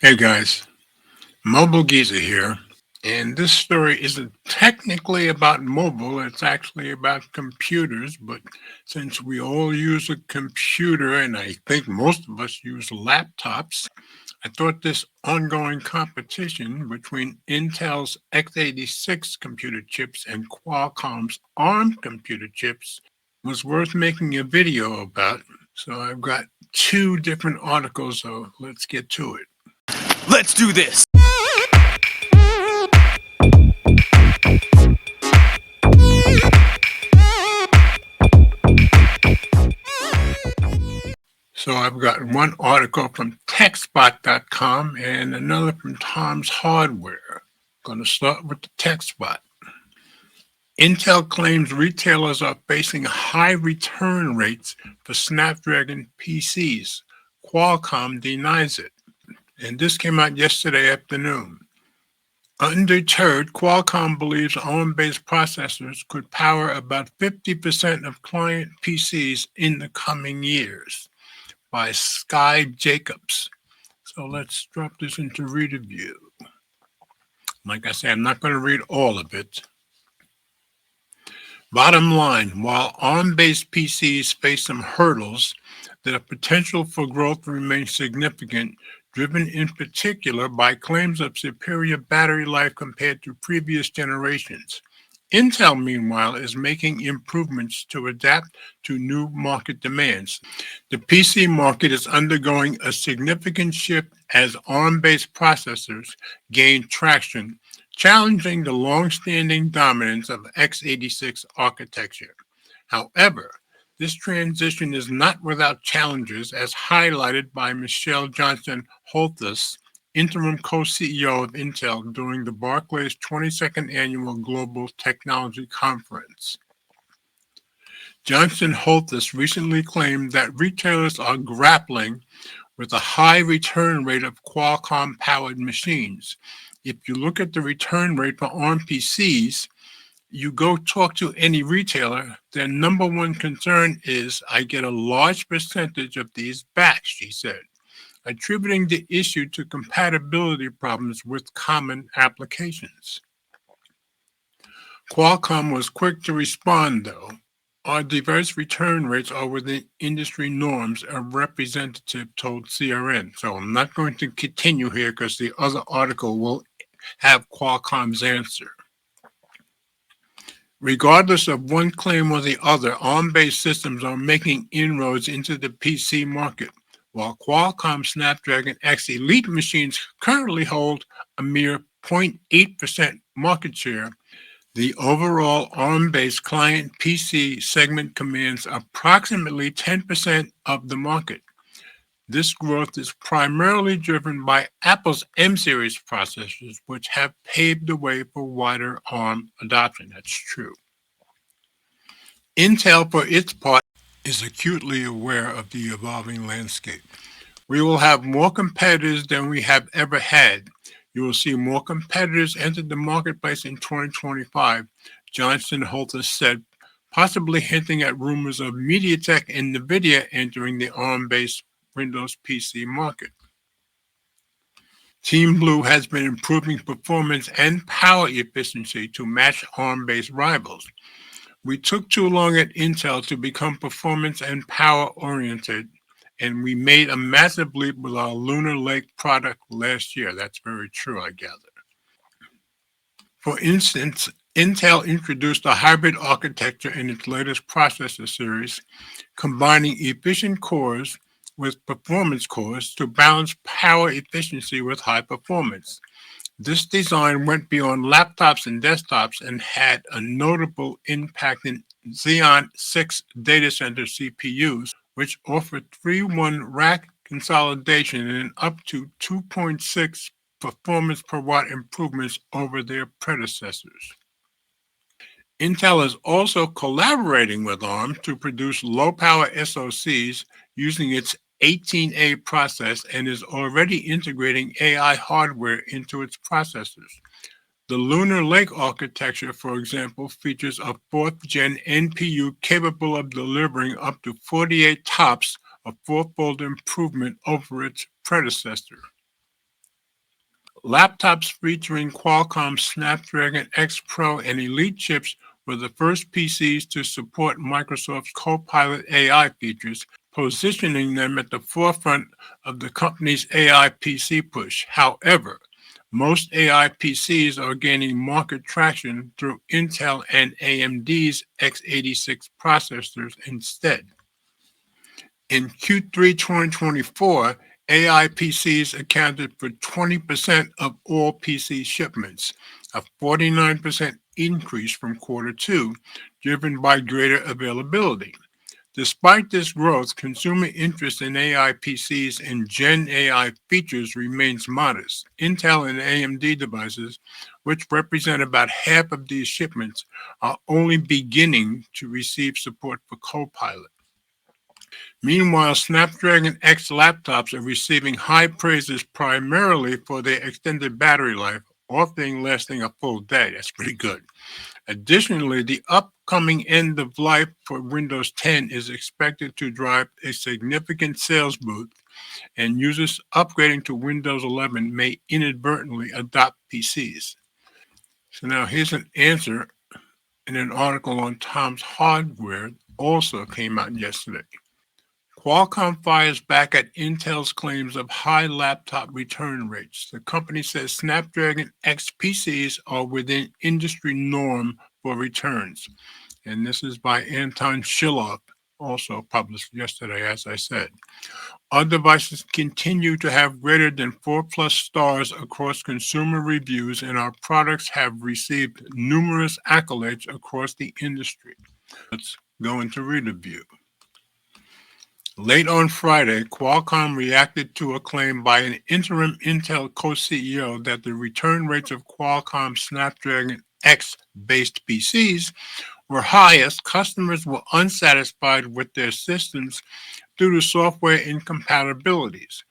Hey guys, Mobile Geezer here, and this story isn't technically about mobile, it's actually about computers, but since we all use a computer, and I think most of us use laptops, I thought this ongoing competition between Intel's x86 computer chips and Qualcomm's ARM computer chips was worth making a video about. So I've got two different articles, so let's get to it. Let's do this! So I've got one article from TechSpot.com and another from Tom's Hardware. Going to start with the TechSpot. Intel claims retailers are facing high return rates for Snapdragon PCs. Qualcomm denies it. And this came out yesterday afternoon. Undeterred, Qualcomm believes ARM-based processors could power about 50% of client PCs in the coming years, by Sky Jacobs. So let's drop this into reader view. Like I say, I'm not going to read all of it. Bottom line, while ARM-based PCs face some hurdles, the potential for growth remains significant, driven in particular by claims of superior battery life compared to previous generations. Intel, meanwhile, is making improvements to adapt to new market demands. The PC market is undergoing a significant shift as ARM-based processors gain traction, challenging the long-standing dominance of x86 architecture. However, this transition is not without challenges, as highlighted by Michelle Johnson Holthus, interim co-CEO of Intel, during the Barclays 22nd Annual Global Technology Conference. Johnson Holthus recently claimed that retailers are grappling with a high return rate of Qualcomm-powered machines. If you look at the return rate for ARM PCs, you go talk to any retailer, their number one concern is, I get a large percentage of these back, she said, attributing the issue to compatibility problems with common applications. Qualcomm was quick to respond, though. Our diverse return rates are within industry norms, a representative told CRN. So I'm not going to continue here because the other article will have Qualcomm's answer. Regardless of one claim or the other, ARM-based systems are making inroads into the PC market, while Qualcomm Snapdragon X Elite machines currently hold a mere 0.8% market share. The overall ARM-based client PC segment commands approximately 10% of the market. This growth is primarily driven by Apple's M-series processors, which have paved the way for wider ARM adoption. That's true. Intel, for its part, is acutely aware of the evolving landscape. We will have more competitors than we have ever had. You will see more competitors enter the marketplace in 2025, Johnson Holthus said, possibly hinting at rumors of MediaTek and NVIDIA entering the ARM-based Windows PC market. Team Blue has been improving performance and power efficiency to match ARM-based rivals. We took too long at Intel to become performance and power-oriented, and we made a massive leap with our Lunar Lake product last year. That's very true, I gather. For instance, Intel introduced a hybrid architecture in its latest processor series, combining efficient cores with performance cores to balance power efficiency with high performance. This design went beyond laptops and desktops and had a notable impact in Xeon 6 data center CPUs, which offered 3-1 rack consolidation and up to 2.6 performance per watt improvements over their predecessors. Intel is also collaborating with ARM to produce low-power SoCs using its 18A process and is already integrating AI hardware into its processors. The Lunar Lake architecture, for example, features a 4th-gen NPU capable of delivering up to 48 TOPS, a fourfold improvement over its predecessor. Laptops featuring Qualcomm Snapdragon X Pro and Elite chips were the first PCs to support Microsoft's Copilot AI features, positioning them at the forefront of the company's AI PC push. However, most AI PCs are gaining market traction through Intel and AMD's x86 processors instead. In Q3 2024, AI PCs accounted for 20% of all PC shipments, a 49% increase from quarter two, driven by greater availability. Despite this growth, consumer interest in AI PCs and Gen AI features remains modest. Intel and AMD devices, which represent about half of these shipments, are only beginning to receive support for Copilot. Meanwhile, Snapdragon X laptops are receiving high praises primarily for their extended battery life, often lasting a full day. That's pretty good. Additionally, the upcoming end of life for Windows 10 is expected to drive a significant sales boost, and users upgrading to Windows 11 may inadvertently adopt PCs. So now here's an answer in an article on Tom's Hardware, also came out yesterday. Qualcomm fires back at Intel's claims of high laptop return rates. The company says Snapdragon X PCs are within industry norm for returns. And this is by Anton Shilov, also published yesterday, as I said. Our devices continue to have greater than 4 plus stars across consumer reviews, and our products have received numerous accolades across the industry. Let's go into reader view. Late on Friday, Qualcomm reacted to a claim by an interim Intel co-CEO that the return rates of Qualcomm Snapdragon X-based PCs were high as customers were unsatisfied with their systems due to software incompatibilities.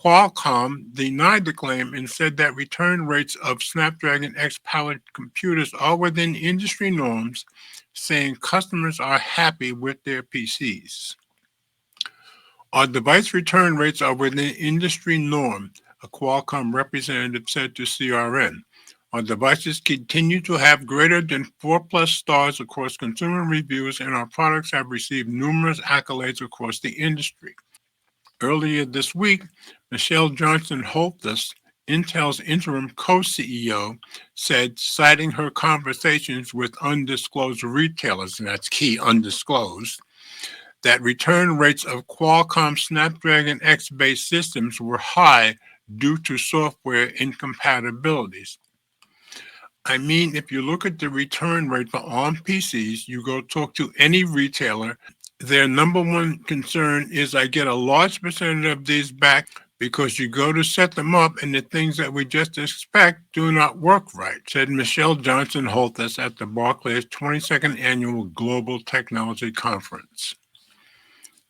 Qualcomm denied the claim and said that return rates of Snapdragon X-powered computers are within industry norms, saying customers are happy with their PCs. Our device return rates are within industry norm, a Qualcomm representative said to CRN. Our devices continue to have greater than 4 plus stars across consumer reviews, and our products have received numerous accolades across the industry. Earlier this week, Michelle Johnson Holthus, Intel's interim co-CEO, said, citing her conversations with undisclosed retailers, and that's key, undisclosed, that return rates of Qualcomm Snapdragon X-based systems were high due to software incompatibilities. I mean, if you look at the return rate for ARM PCs, you go talk to any retailer, their number one concern is I get a large percentage of these back because you go to set them up and the things that we just expect do not work right, said Michelle Johnson Holthus at the Barclays 22nd Annual Global Technology Conference.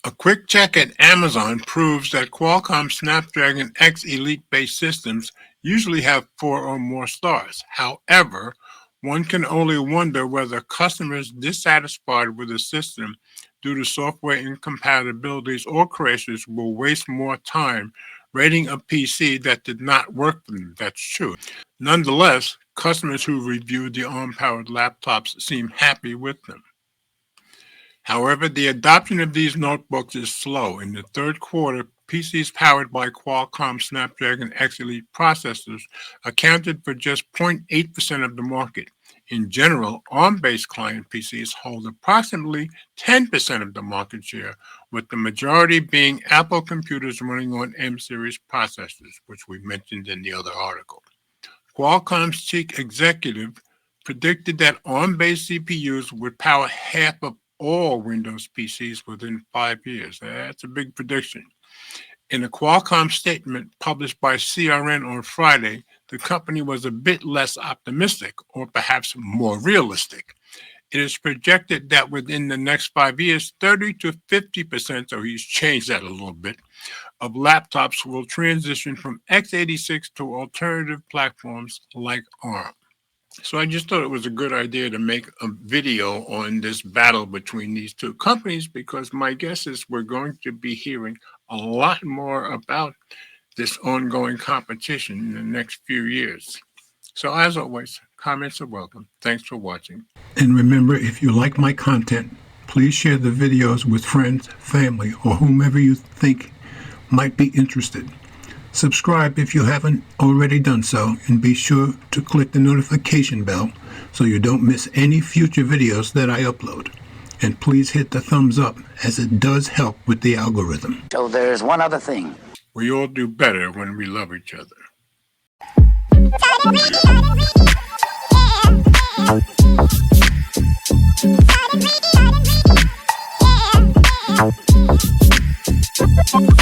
A quick check at Amazon proves that Qualcomm Snapdragon X Elite-based systems usually have 4 or more stars. However, one can only wonder whether customers dissatisfied with the system due to software incompatibilities or crashes will waste more time rating a PC that did not work for them. That's true. Nonetheless, customers who reviewed the ARM-powered laptops seem happy with them. However, the adoption of these notebooks is slow. In the third quarter, PCs powered by Qualcomm Snapdragon X Elite processors accounted for just 0.8% of the market. In general, ARM-based client PCs hold approximately 10% of the market share, with the majority being Apple computers running on M-series processors, which we mentioned in the other article. Qualcomm's chief executive predicted that ARM-based CPUs would power half of all Windows PCs within 5 years. That's a big prediction. In a Qualcomm statement published by CRN on Friday, the company was a bit less optimistic, or perhaps more realistic. It is projected that within the next 5 years, 30 to 50%, so he's changed that a little bit, of laptops will transition from x86 to alternative platforms like ARM. So I just thought it was a good idea to make a video on this battle between these two companies, because my guess is we're going to be hearing a lot more about this ongoing competition in the next few years. So as always, comments are welcome. Thanks for watching. And remember, if you like my content, please share the videos with friends, family, or whomever you think might be interested. Subscribe if you haven't already done so, and be sure to click the notification bell so you don't miss any future videos that I upload. And please hit the thumbs up, as it does help with the algorithm. So there's one other thing. We all do better when we love each other. Yeah.